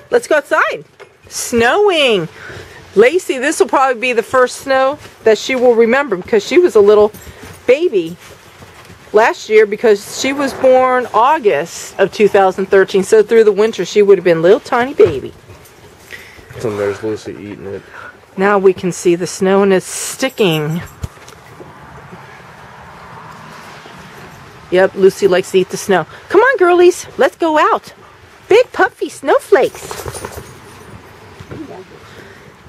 let's go outside. Snowing. Lacey, this will probably be the first snow that she will remember because she was a little baby last year because she was born August of 2013. So through the winter, she would have been a little tiny baby. And there's Lucy eating it. Now we can see the snow and it's sticking. Yep, Lucy likes to eat the snow. Come on, girlies. Let's go out. Big puffy snowflakes.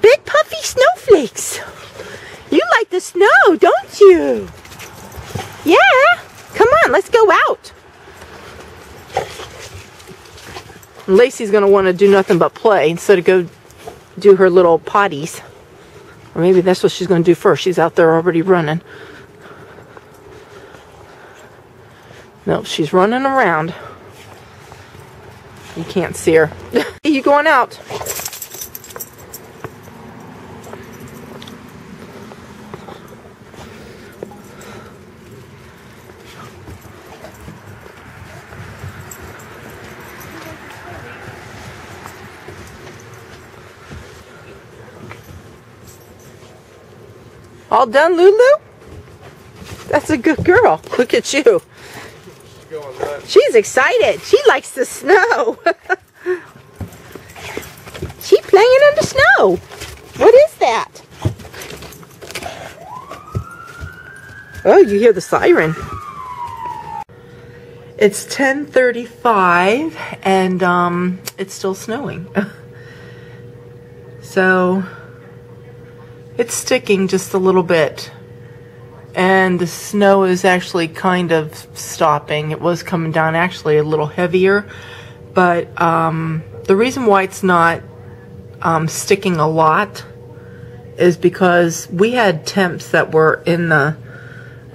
Big puffy snowflakes. You like the snow, don't you? Yeah. Come on, let's go out. Lacey's going to want to do nothing but play instead of go do her little potties. Or maybe that's what she's going to do first. She's out there already running. No, she's running around. You can't see her. You going out? All done, Lulu? That's a good girl. Look at you. She's excited. She likes the snow. She's playing in the snow. What is that? Oh, you hear the siren. It's 10:35 and it's still snowing. So it's sticking just a little bit. And the snow is actually kind of stopping. It was coming down actually a little heavier. But the reason why it's not sticking a lot is because we had temps that were in the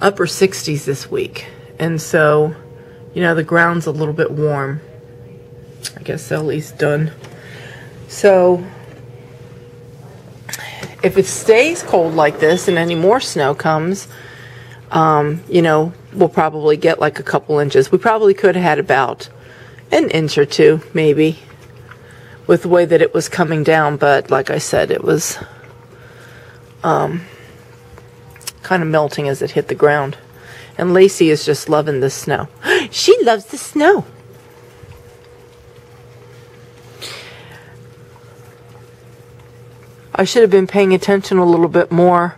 upper 60s this week. And so, you know, the ground's a little bit warm. I guess Ellie's done. So if it stays cold like this and any more snow comes, you know, we'll probably get like a couple inches. We probably could have had about an inch or two, maybe, with the way that it was coming down. But like I said, it was kind of melting as it hit the ground. And Lacey is just loving the snow. She loves the snow. I should have been paying attention a little bit more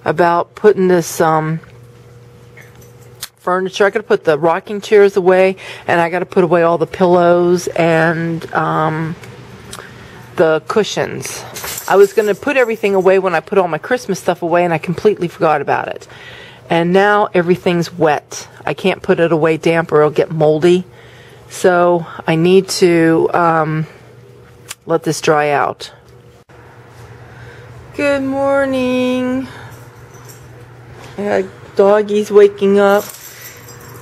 about putting this furniture. I got to put the rocking chairs away, and I got to put away all the pillows and the cushions. I was going to put everything away when I put all my Christmas stuff away, and I completely forgot about it. And now everything's wet. I can't put it away damp or it'll get moldy. So I need to let this dry out. Good morning. I got doggies waking up.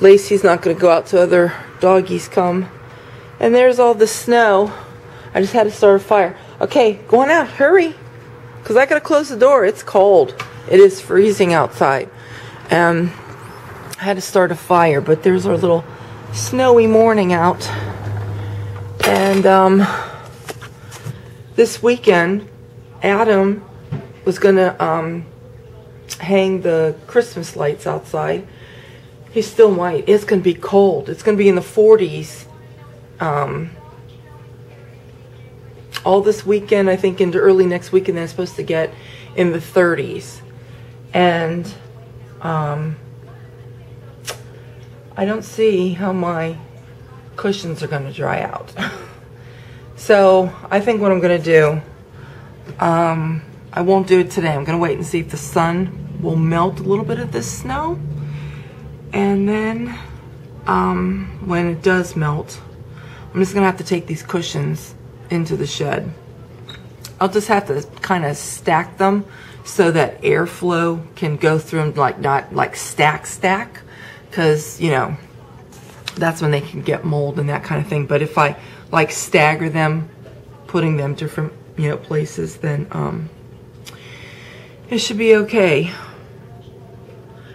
Lacey's not going to go out till other doggies come. And there's all the snow. I just had to start a fire. Okay, going out. Hurry. Because I got to close the door. It's cold. It is freezing outside. I had to start a fire. But there's our little snowy morning out. And this weekend, Adam was going to hang the Christmas lights outside. He still might. It's going to be cold. It's going to be in the 40s. All this weekend, I think into early next week, and then it's supposed to get in the 30s. And I don't see how my cushions are going to dry out. So I think what I'm going to do, I won't do it today. I'm going to wait and see if the sun will melt a little bit of this snow. And then when it does melt, I'm just going to have to take these cushions into the shed. I'll just have to kind of stack them so that airflow can go through them, like not like stack, because, you know, that's when they can get mold and that kind of thing. But if I like stagger them, putting them different, you know, places, then it should be okay.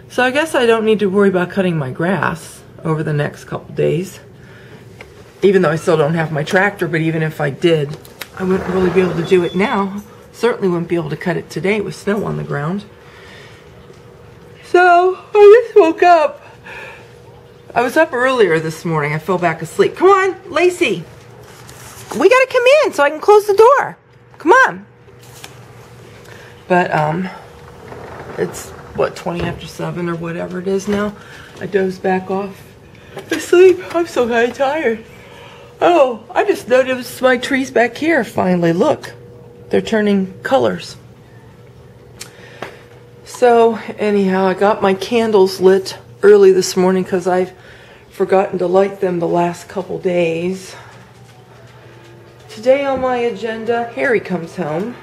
So I guess I don't need to worry about cutting my grass over the next couple days. even though I still don't have my tractor, but even if I did, I wouldn't really be able to do it now. Certainly wouldn't be able to cut it today with snow on the ground. So, I just woke up. I was up earlier this morning. I fell back asleep. Come on, Lacey. We gotta come in so I can close the door. Come on. But, it's, what, 20 after 7 or whatever it is now. I dozed back off asleep. I'm so kind of tired. Oh, I just noticed my trees back here finally. Look, they're turning colors. So anyhow, I got my candles lit early this morning because I've forgotten to light them the last couple days. Today on my agenda, Harry comes home.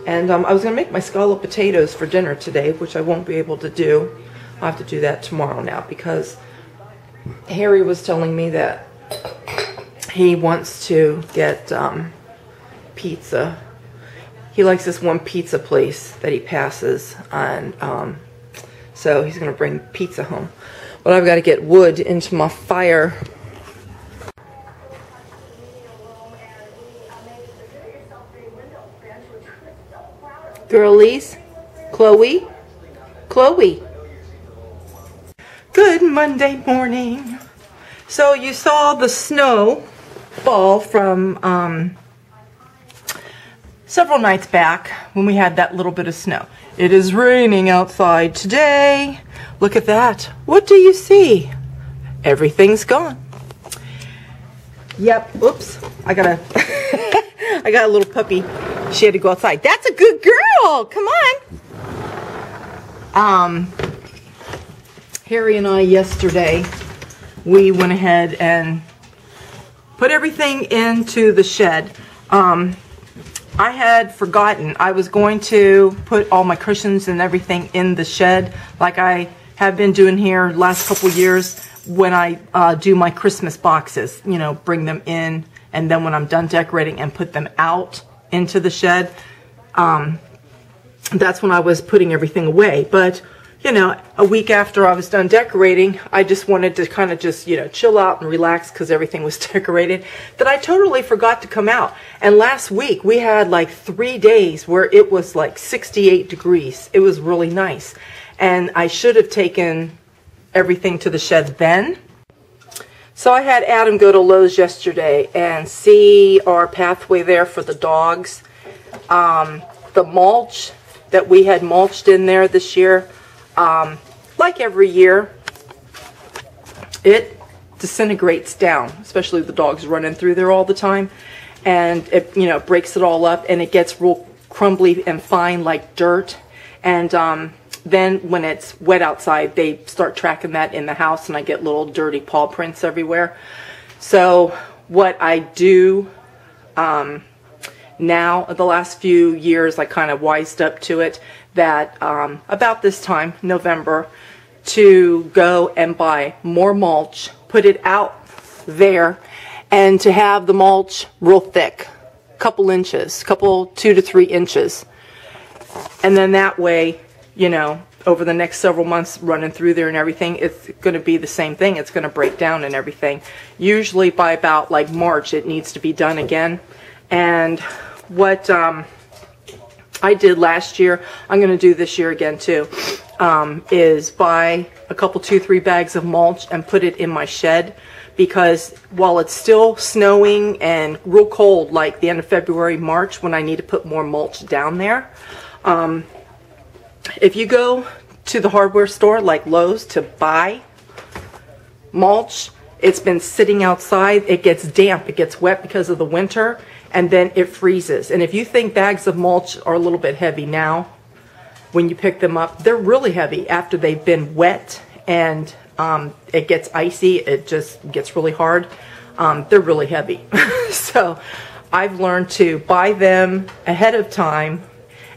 And I was going to make my scalloped potatoes for dinner today, which I won't be able to do. I'll have to do that tomorrow now because Harry was telling me that he wants to get pizza. He likes this one pizza place that he passes on, so he's going to bring pizza home. But I've got to get wood into my fire. Girlies, Chloe. Good Monday morning. So you saw the snow fall from several nights back when we had that little bit of snow. It is raining outside today. Look at that. What do you see? Everything's gone. Yep. Oops. I got a little puppy. She had to go outside. That's a good girl. Come on. Harry and I yesterday, we went ahead and put everything into the shed. I had forgotten I was going to put all my cushions and everything in the shed like I have been doing here last couple years when I do my Christmas boxes. You know, bring them in, and then when I'm done decorating and put them out into the shed, that's when I was putting everything away. But you know, a week after I was done decorating, I just wanted to kind of just, you know, chill out and relax because everything was decorated, that I totally forgot to come out. And last week we had like 3 days where it was like 68 degrees. It was really nice. And I should have taken everything to the shed then. So I had Adam go to Lowe's yesterday and see our pathway there for the dogs. The mulch that we had mulched in there this year, like every year, it disintegrates down, especially the dogs running through there all the time, and it, you know, breaks it all up, and it gets real crumbly and fine like dirt. And then when it's wet outside, they start tracking that in the house, and I get little dirty paw prints everywhere. So what I do now, the last few years, I kind of wised up to it that about this time, November, to go and buy more mulch, put it out there, and to have the mulch real thick, couple inches, 2 to 3 inches. And then that way, you know, over the next several months running through there and everything, it's going to be the same thing. It's going to break down and everything. Usually by about like March, it needs to be done again. And what I did last year, I'm going to do this year again too, is buy a couple, 2-3 bags of mulch and put it in my shed, because while it's still snowing and real cold, like the end of February, March, when I need to put more mulch down there, if you go to the hardware store like Lowe's to buy mulch, it's been sitting outside, it gets damp, it gets wet because of the winter, and then it freezes. And if you think bags of mulch are a little bit heavy now, when you pick them up, they're really heavy after they've been wet and it gets icy, it just gets really hard. They're really heavy. So I've learned to buy them ahead of time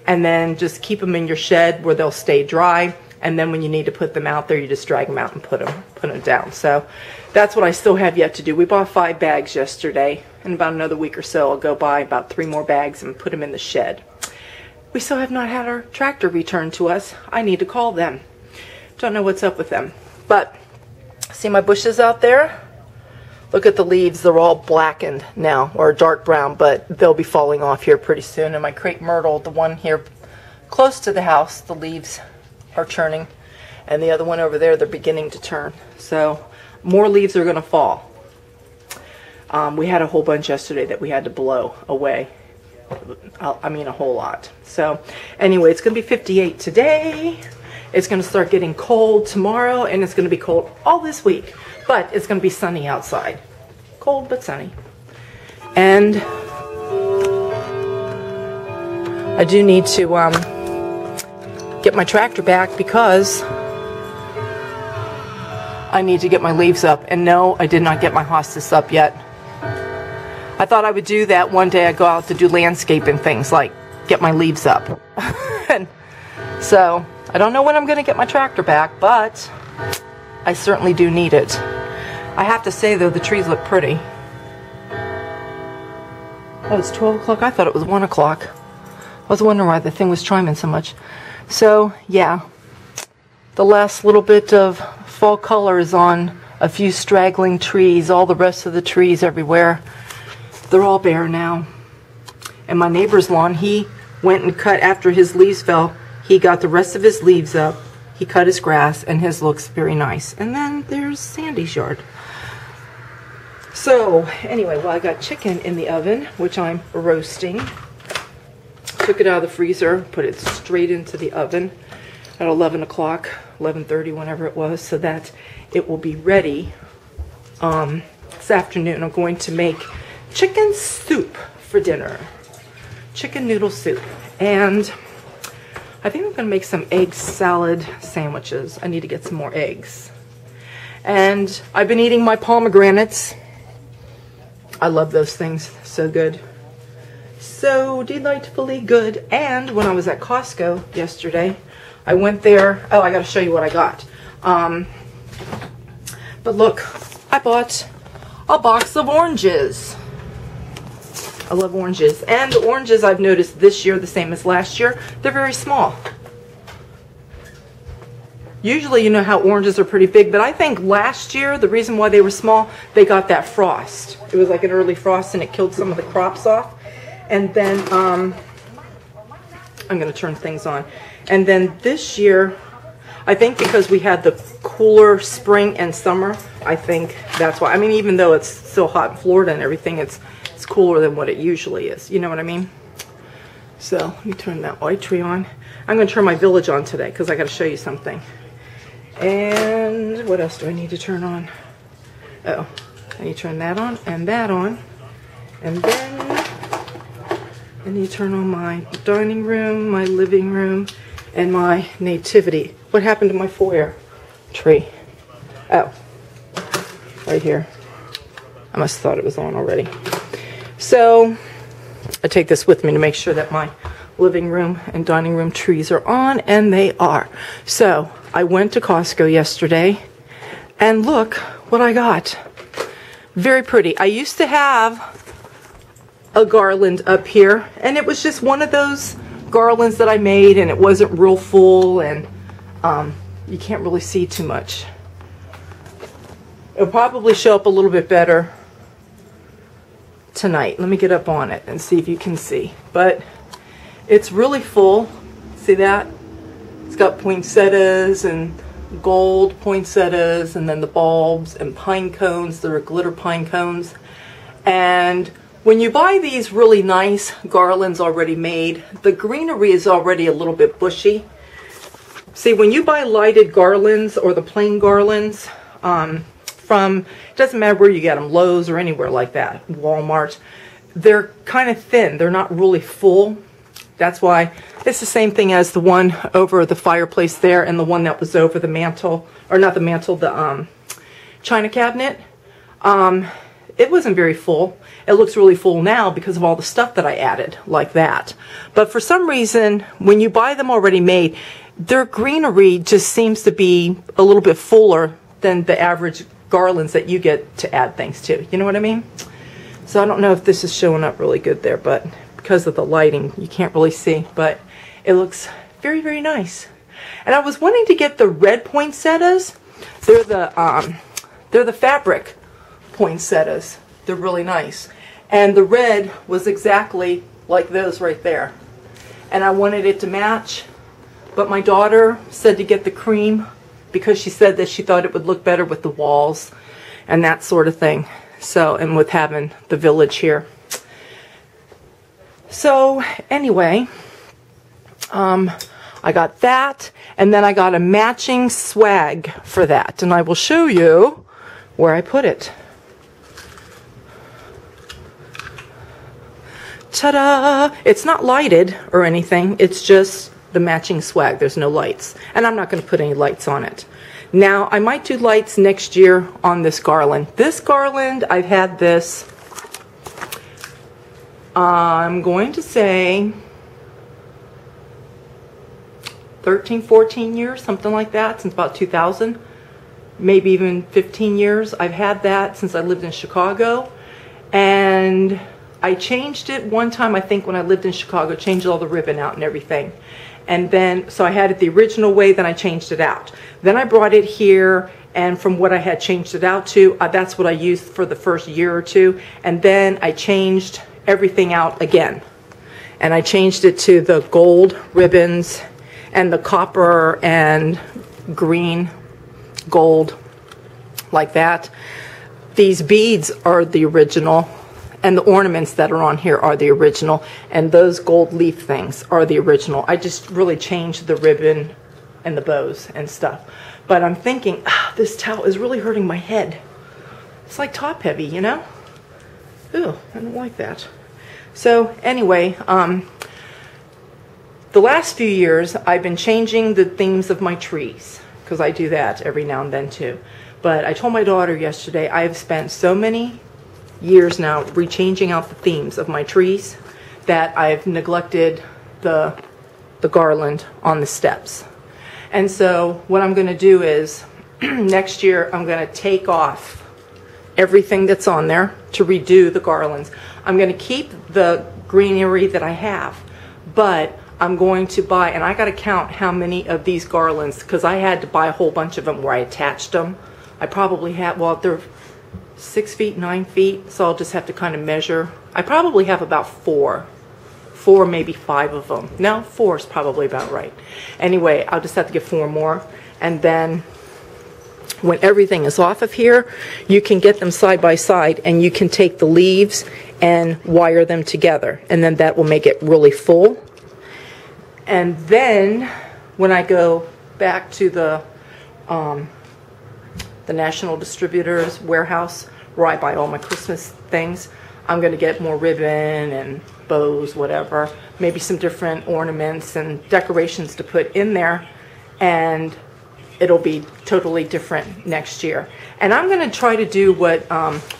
and then just keep them in your shed where they'll stay dry. And then when you need to put them out there, you just drag them out and put them down. So that's what I still have yet to do. We bought 5 bags yesterday. In about another week or so, I'll go buy about 3 more bags and put them in the shed. We still have not had our tractor returned to us. I need to call them. Don't know what's up with them. But see my bushes out there? Look at the leaves. They're all blackened now, or dark brown, but they'll be falling off here pretty soon. And my crepe myrtle, the one here close to the house, the leaves are turning. And the other one over there, they're beginning to turn. So more leaves are going to fall. We had a whole bunch yesterday that we had to blow away. I mean, a whole lot. So anyway, it's going to be 58 today. It's going to start getting cold tomorrow, and it's going to be cold all this week. But it's going to be sunny outside. Cold, but sunny. And I do need to get my tractor back because I need to get my leaves up. And no, I did not get my hostas up yet. I thought I would do that one day. I go out to do landscaping things like get my leaves up. And so I don't know when I'm going to get my tractor back, but I certainly do need it. I have to say though, the trees look pretty. Oh, it's 12 o'clock. I thought it was 1 o'clock. I was wondering why the thing was chiming so much. So yeah, the last little bit of fall color is on a few straggling trees. All the rest of the trees everywhere, they're all bare now. And my neighbor's lawn, he went and cut after his leaves fell. He got the rest of his leaves up. He cut his grass, and his looks very nice. And then there's Sandy's yard. So anyway, well, I got chicken in the oven, which I'm roasting. Took it out of the freezer, put it straight into the oven at 11 o'clock, 11:30, whenever it was, so that it will be ready this afternoon. I'm going to make chicken soup for dinner. Chicken noodle soup. And I think I'm going to make some egg salad sandwiches. I need to get some more eggs. And I've been eating my pomegranates. I love those things. So good. So delightfully good. And when I was at Costco yesterday, I went there. Oh, I got to show you what I got. But look, I bought a box of oranges. I love oranges. And the oranges I've noticed this year, the same as last year, they're very small. Usually, you know how oranges are pretty big, but I think last year, the reason why they were small, they got that frost. It was like an early frost and it killed some of the crops off. And then, I'm going to turn things on. And then this year, I think because we had the cooler spring and summer, I think that's why. I mean, even though it's still hot in Florida and everything, it's cooler than what it usually is. You know what I mean? So let me turn that white tree on. I'm going to turn my village on today because I got to show you something. And what else do I need to turn on? Oh, I need to turn that on and that on. And then I need to turn on my dining room, my living room, and my nativity. What happened to my foyer tree? Oh, right here. I must have thought it was on already. So I take this with me to make sure that my living room and dining room trees are on, and they are. So I went to Costco yesterday, and look what I got. Very pretty. I used to have a garland up here, and it was just one of those garlands that I made, and it wasn't real full, and you can't really see too much. It'll probably show up a little bit better tonight. Let me get up on it and see if you can see. But it's really full. See that? It's got poinsettias and gold poinsettias, and then the bulbs and pine cones. There are glitter pine cones. And when you buy these really nice garlands already made, the greenery is already a little bit bushy. See, when you buy lighted garlands or the plain garlands, it doesn't matter where you get them, Lowe's or anywhere like that, Walmart, they're kind of thin. They're not really full. That's why it's the same thing as the one over the fireplace there and the one that was over the mantle, or not the mantle, the china cabinet. It wasn't very full. It looks really full now because of all the stuff that I added, like that. But for some reason, when you buy them already made, their greenery just seems to be a little bit fuller than the average garlands that you get to add things to. You know what I mean? So I don't know if this is showing up really good there, but because of the lighting, you can't really see. But it looks very, very nice. And I was wanting to get the red poinsettias. They're the fabric poinsettias. They're really nice. And the red was exactly like those right there. And I wanted it to match, but my daughter said to get the cream because she said that she thought it would look better with the walls and that sort of thing. So, and with having the village here. So anyway, I got that, and then I got a matching swag for that, and I will show you where I put it. Ta-da! It's not lighted or anything, it's just the matching swag. There's no lights, and I'm not going to put any lights on it. Now, I might do lights next year on this garland. This garland, I've had this, I'm going to say 13, 14 years, something like that, since about 2000, maybe even 15 years. I've had that since I lived in Chicago, and I changed it one time, I think, when I lived in Chicago, changed all the ribbon out and everything. And then, so I had it the original way, then I changed it out. Then I brought it here, and from what I had changed it out to, that's what I used for the first year or two, and then I changed everything out again. And I changed it to the gold ribbons and the copper and green, gold, like that. These beads are the original, and the ornaments that are on here are the original, and those gold leaf things are the original. I just really changed the ribbon and the bows and stuff. But I'm thinking, this towel is really hurting my head. It's like top heavy, you know? Ooh, I don't like that. So anyway, the last few years I've been changing the themes of my trees, because I do that every now and then too. But I told my daughter yesterday, I have spent so many years now rechanging out the themes of my trees that I've neglected the garland on the steps. And so what I'm going to do is next year I'm going to take off everything that's on there to redo the garlands. I'm going to keep the greenery that I have, but I'm going to buy, and I got to count how many of these garlands, because I had to buy a whole bunch of them where I attached them. I probably have, well, they're 6 feet, 9 feet, so I'll just have to kind of measure. I probably have about four, maybe 5 of them. No, 4 is probably about right. Anyway, I'll just have to get 4 more, and then when everything is off of here, you can get them side by side, and you can take the leaves and wire them together, and then that will make it really full. And then when I go back to the National Distributors warehouse where I buy all my Christmas things, I'm going to get more ribbon and bows, whatever, maybe some different ornaments and decorations to put in there, and it'll be totally different next year. And I'm going to try to do what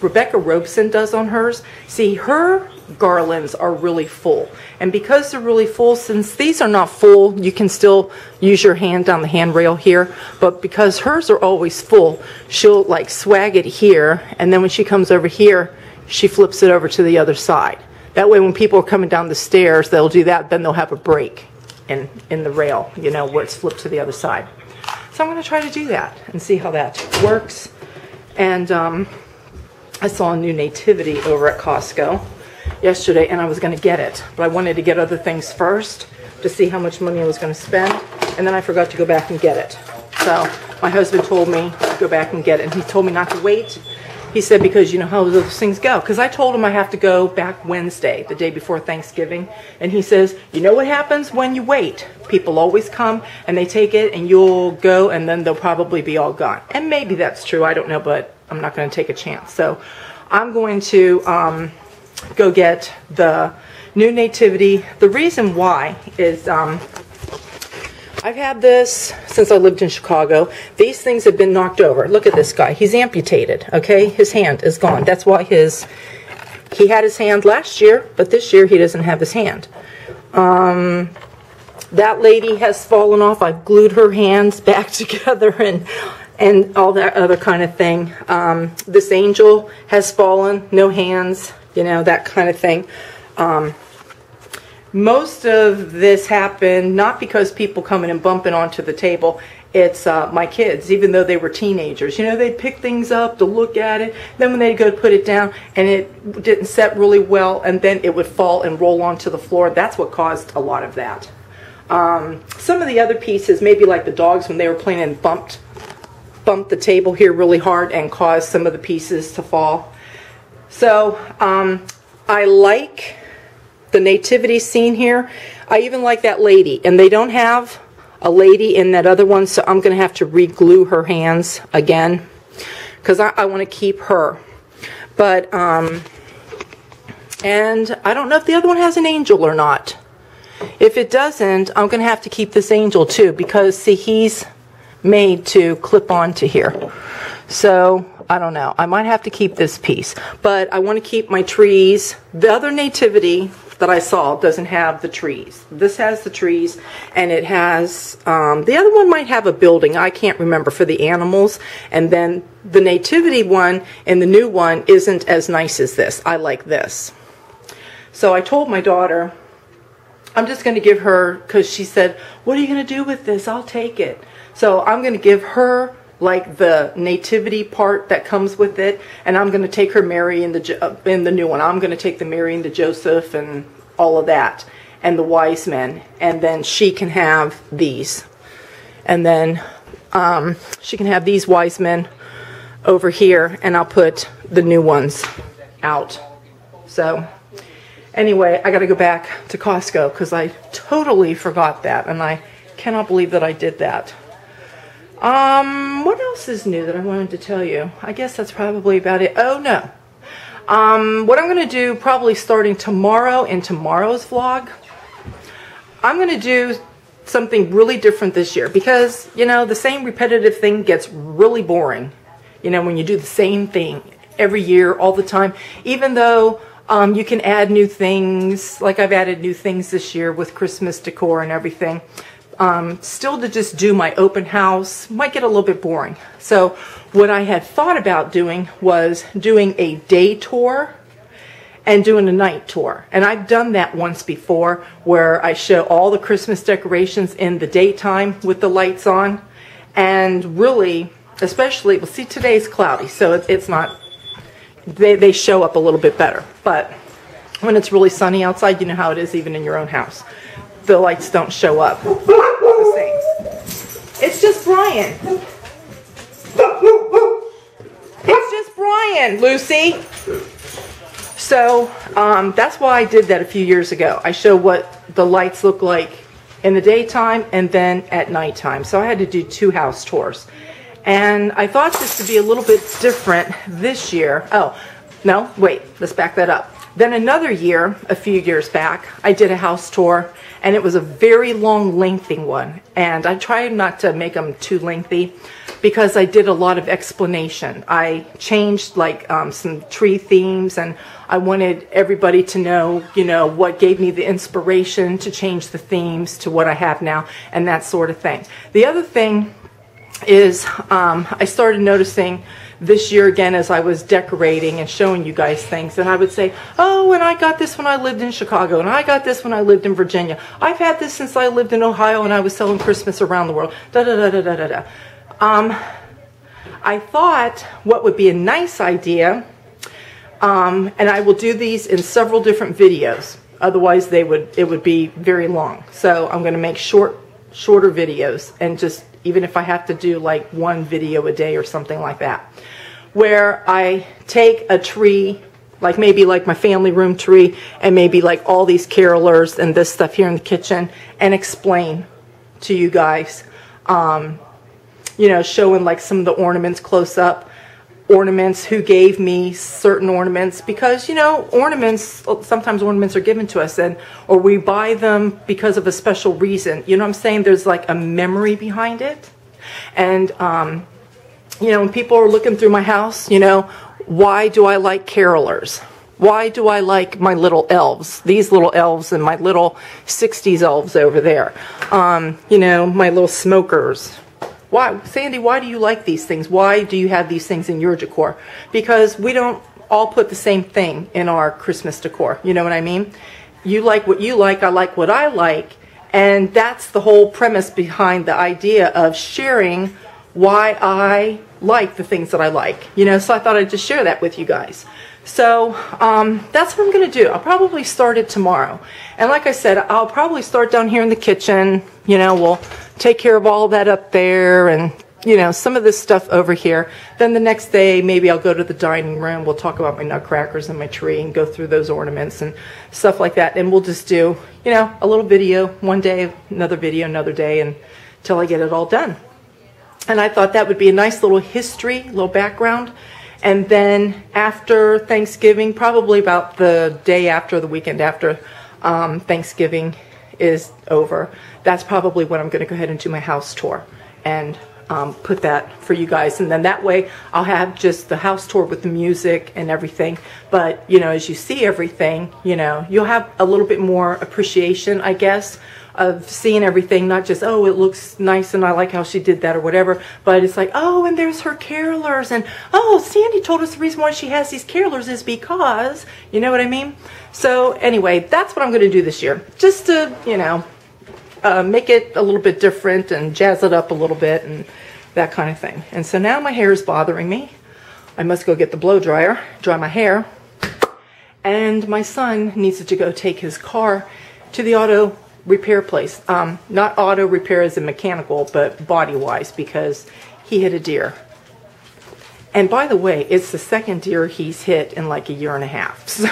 Rebecca Robeson does on hers. See, her garlands are really full, and because they're really full, since these are not full, you can still use your hand on the handrail here, but because hers are always full, she'll like swag it here, and then when she comes over here, she flips it over to the other side. That way when people are coming down the stairs, they'll do that, then they'll have a break in the rail, you know, where it's flipped to the other side. So I'm going to try to do that and see how that works. And I saw a new Nativity over at Costco yesterday, and I was going to get it, but I wanted to get other things first to see how much money I was going to spend, and then I forgot to go back and get it. So my husband told me to go back and get it, and he told me not to wait. He said, because you know how those things go. Because I told him I have to go back Wednesday, the day before Thanksgiving. And he says, you know what happens when you wait? People always come and they take it, and you'll go, and then they'll probably be all gone. And maybe that's true. I don't know, but I'm not going to take a chance. So I'm going to go get the new Nativity. The reason why is I've had this since I lived in Chicago. These things have been knocked over. Look at this guy. He's amputated, okay? His hand is gone. That's why he had his hand last year, but this year he doesn't have his hand. That lady has fallen off. I've glued her hands back together and all that other kind of thing. This angel has fallen, no hands, you know, that kind of thing. Most of this happened not because people coming and bumping onto the table. it's my kids, even though they were teenagers. You know, they'd pick things up to look at it. Then when they'd go to put it down and it didn't set really well, and then it would fall and roll onto the floor. That's what caused a lot of that. Some of the other pieces, maybe like the dogs when they were playing and bumped the table here really hard and caused some of the pieces to fall. So I like the nativity scene here. I even like that lady, and they don't have a lady in that other one, so I'm going to have to re-glue her hands again because I want to keep her. But and I don't know if the other one has an angel or not. If it doesn't, I'm going to have to keep this angel too, because see, he's made to clip onto here. So I don't know, I might have to keep this piece, but I want to keep my trees. The other nativity that I saw doesn't have the trees. This has the trees, and it has the other one might have a building, I can't remember, for the animals. And then the nativity one and the new one isn't as nice as this. I like this. So I told my daughter I'm just going to give her, because she said, what are you going to do with this? I'll take it. So I'm going to give her like the nativity part that comes with it, and I'm going to take her Mary in the new one. I'm going to take the Mary and the Joseph and all of that, and the wise men, and then she can have these, and then she can have these wise men over here, and I'll put the new ones out. So anyway, I got to go back to Costco because I totally forgot that, and I cannot believe that I did that. What else is new that I wanted to tell you? I guess that's probably about it. Oh, no. What I'm going to do probably starting tomorrow in tomorrow's vlog, I'm going to do something really different this year because, you know, the same repetitive thing gets really boring. You know, when you do the same thing every year, all the time, even though you can add new things, like I've added new things this year with Christmas decor and everything. Still to just do my open house might get a little bit boring. So what I had thought about doing was doing a day tour and doing a night tour. And I've done that once before where I show all the Christmas decorations in the daytime with the lights on. And really, especially, well, see, today's cloudy, so it's not, they show up a little bit better. But when it's really sunny outside, you know how it is even in your own house. The lights don't show up the same. It's just Brian. It's just Brian, Lucy. So that's why I did that a few years ago. I show what the lights look like in the daytime and then at nighttime. So I had to do 2 house tours. And I thought this would be a little bit different this year. Oh, no, wait, let's back that up. Then another year, a few years back, I did a house tour, and it was a very long, lengthy one. And I tried not to make them too lengthy because I did a lot of explanation. I changed like some tree themes, and I wanted everybody to know, you know, what gave me the inspiration to change the themes to what I have now and that sort of thing. The other thing is I started noticing this year again as I was decorating and showing you guys things, and I would say, oh, and I got this when I lived in Chicago, and I got this when I lived in Virginia. I've had this since I lived in Ohio and I was selling Christmas around the world. Da da da da da da da. I thought what would be a nice idea, and I will do these in several different videos. Otherwise, it would be very long. So I'm going to make shorter videos, and just even if I have to do like 1 video a day or something like that, where I take a tree, like maybe like my family room tree, and maybe like all these carolers and this stuff here in the kitchen, and explain to you guys, you know, showing like some of the ornaments close up, ornaments, who gave me certain ornaments, because, you know, ornaments, sometimes ornaments are given to us, and or we buy them because of a special reason. You know what I'm saying? There's like a memory behind it. And you know, when people are looking through my house, you know, why do I like carolers? Why do I like my little elves, these little elves, and my little 60s elves over there? You know, my little smokers. Why, Sandy, why do you like these things? Why do you have these things in your decor? Because we don't all put the same thing in our Christmas decor. You know what I mean? You like what you like, I like what I like, And that's the whole premise behind the idea of sharing why I like the things that I like. You know, so I thought I'd just share that with you guys. So that's what I'm going to do. I'll probably start it tomorrow. And like I said, I'll probably start down here in the kitchen. You know, we'll take care of all that up there and, you know, some of this stuff over here. Then the next day, maybe I'll go to the dining room. We'll talk about my nutcrackers and my tree and go through those ornaments and stuff like that. And we'll just do, you know, a little video one day, another video another day, until I get it all done. And I thought that would be a nice little history, little background. And then after Thanksgiving, probably about the day after, the weekend after Thanksgiving is over, that's probably when I'm going to go ahead and do my house tour and put that for you guys. And then that way I'll have just the house tour with the music and everything. But, you know, as you see everything, you know, you'll have a little bit more appreciation, I guess, of seeing everything, not just, oh, it looks nice and I like how she did that or whatever, but it's like, oh, and there's her carolers, and oh, Sandy told us the reason why she has these carolers is because, you know what I mean? So anyway, that's what I'm going to do this year, just to, you know, make it a little bit different and jazz it up a little bit and that kind of thing. And so now my hair is bothering me. I must go get the blow dryer, dry my hair, and my son needs to go take his car to the auto repair place. Not auto repair as in mechanical, but body-wise, because he hit a deer. And by the way, it's the second deer he's hit in like a year and a half. So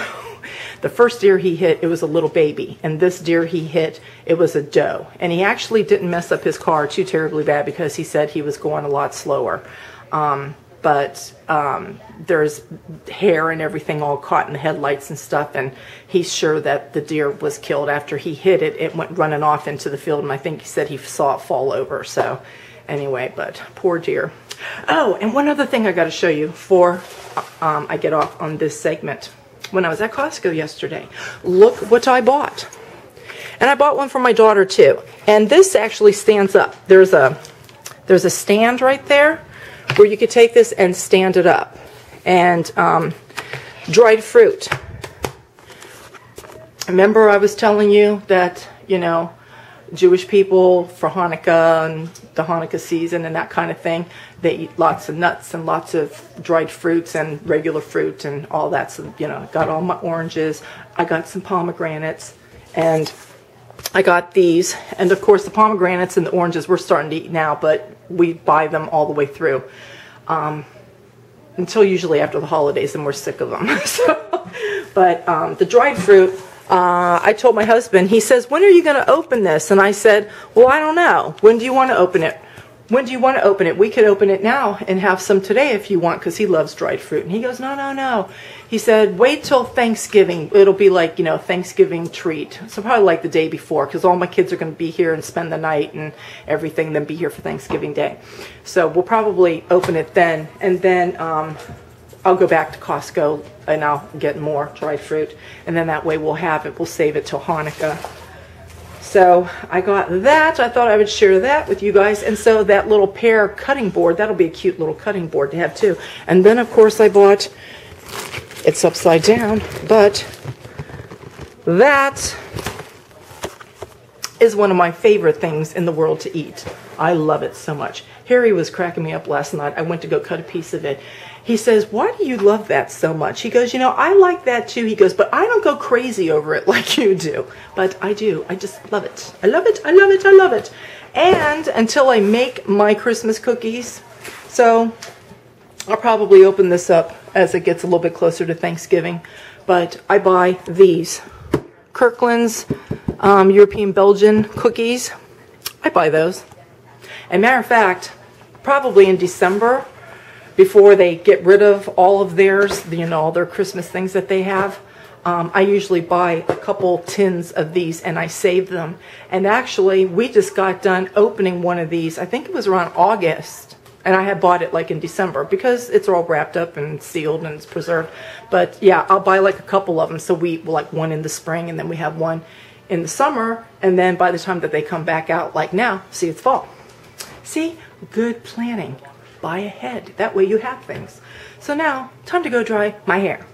the first deer he hit, it was a little baby. And this deer he hit, it was a doe. And he actually didn't mess up his car too terribly bad because he said he was going a lot slower. But there's hair and everything all caught in the headlights and stuff, and he's sure that the deer was killed. After he hit it, it went running off into the field, and I think he said he saw it fall over. So anyway, but poor deer. Oh, and one other thing I got to show you before I get off on this segment. When I was at Costco yesterday, look what I bought. And I bought one for my daughter too. And this actually stands up. There's a stand right there where you could take this and stand it up. And dried fruit. Remember I was telling you that, you know, Jewish people for Hanukkah and the Hanukkah season and that kind of thing, they eat lots of nuts and lots of dried fruits and regular fruit and all that. So, you know, I got all my oranges. I got some pomegranates. And I got these. And of course the pomegranates and the oranges we're starting to eat now, but we buy them all the way through. Until usually after the holidays, and we're sick of them. But the dried fruit, I told my husband, he says, when are you going to open this? And I said, well, I don't know. When do you want to open it? When do you want to open it? We could open it now and have some today if you want, because he loves dried fruit. And he goes, no, no, no. He said, wait till Thanksgiving. It'll be like, you know, Thanksgiving treat. So probably like the day before, because all my kids are going to be here and spend the night and everything, then be here for Thanksgiving Day. So we'll probably open it then. And then I'll go back to Costco and I'll get more dried fruit. And then that way we'll have it. We'll save it till Hanukkah. So I got that. I thought I would share that with you guys. And so that little pear cutting board, that'll be a cute little cutting board to have too. And then of course I bought, it's upside down, but that is one of my favorite things in the world to eat. I love it so much. Harry was cracking me up last night. I went to go cut a piece of it. He says, why do you love that so much? He goes, you know, I like that too. He goes, but I don't go crazy over it like you do. But I do. I just love it. I love it. I love it. I love it. And until I make my Christmas cookies, so I'll probably open this up as it gets a little bit closer to Thanksgiving. But I buy these Kirkland's European Belgian cookies. I buy those. And matter of fact, probably in December, before they get rid of all of theirs, you know, all their Christmas things that they have, I usually buy a couple tins of these and I save them. And actually, we just got done opening one of these. I think it was around August. And I had bought it like in December because it's all wrapped up and sealed and it's preserved. But yeah, I'll buy like a couple of them. So we like one in the spring and then we have one in the summer. And then by the time that they come back out, like now, see, it's fall. See, good planning. Buy ahead. That way you have things. So now, time to go dry my hair.